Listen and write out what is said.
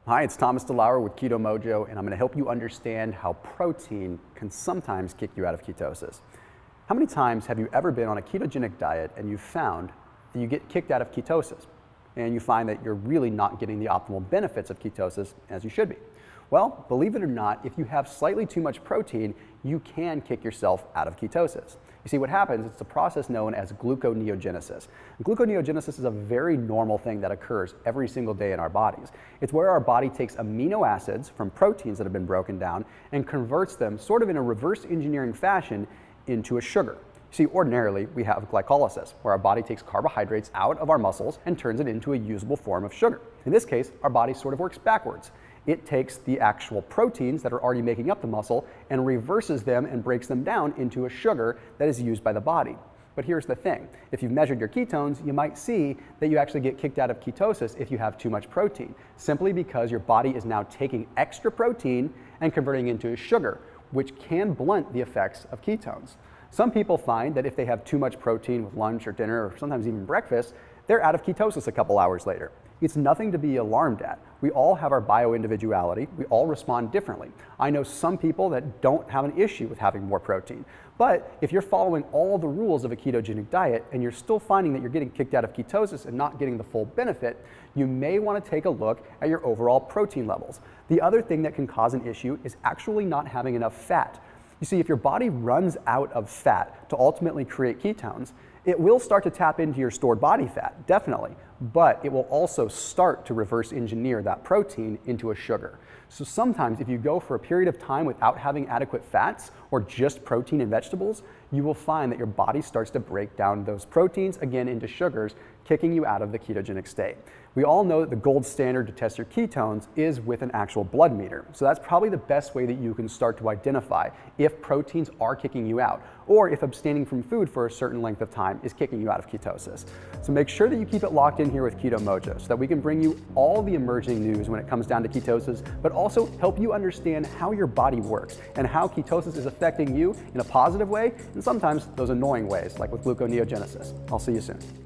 Hi, it's Thomas DeLauer with Keto Mojo, and I'm going to help you understand how protein can sometimes kick you out of ketosis. How many times have you ever been on a ketogenic diet and you found that you get kicked out of ketosis and you find that you're really not getting the optimal benefits of ketosis as you should be? Well, believe it or not, if you have slightly too much protein, you can kick yourself out of ketosis. You see, what happens, it's a process known as gluconeogenesis. Gluconeogenesis is a very normal thing that occurs every single day in our bodies. It's where our body takes amino acids from proteins that have been broken down and converts them sort of in a reverse engineering fashion into a sugar. See, ordinarily, we have glycolysis, where our body takes carbohydrates out of our muscles and turns it into a usable form of sugar. In this case, our body sort of works backwards. It takes the actual proteins that are already making up the muscle and reverses them and breaks them down into a sugar that is used by the body. But here's the thing. If you've measured your ketones, you might see that you actually get kicked out of ketosis if you have too much protein, simply because your body is now taking extra protein and converting it into a sugar, which can blunt the effects of ketones. Some people find that if they have too much protein with lunch or dinner or sometimes even breakfast, they're out of ketosis a couple hours later. It's nothing to be alarmed at. We all have our bio-individuality. We all respond differently. I know some people that don't have an issue with having more protein. But if you're following all the rules of a ketogenic diet and you're still finding that you're getting kicked out of ketosis and not getting the full benefit, you may want to take a look at your overall protein levels. The other thing that can cause an issue is actually not having enough fat. You see, if your body runs out of fat to ultimately create ketones, it will start to tap into your stored body fat, definitely, but it will also start to reverse engineer that protein into a sugar. So sometimes if you go for a period of time without having adequate fats or just protein and vegetables, you will find that your body starts to break down those proteins again into sugars, kicking you out of the ketogenic state. We all know that the gold standard to test your ketones is with an actual blood meter. So that's probably the best way that you can start to identify if proteins are kicking you out or if abstaining from food for a certain length of time is kicking you out of ketosis. So make sure that you keep it locked in here with Keto Mojo so that we can bring you all the emerging news when it comes down to ketosis, but also help you understand how your body works and how ketosis is affecting you in a positive way and sometimes those annoying ways like with gluconeogenesis. I'll see you soon.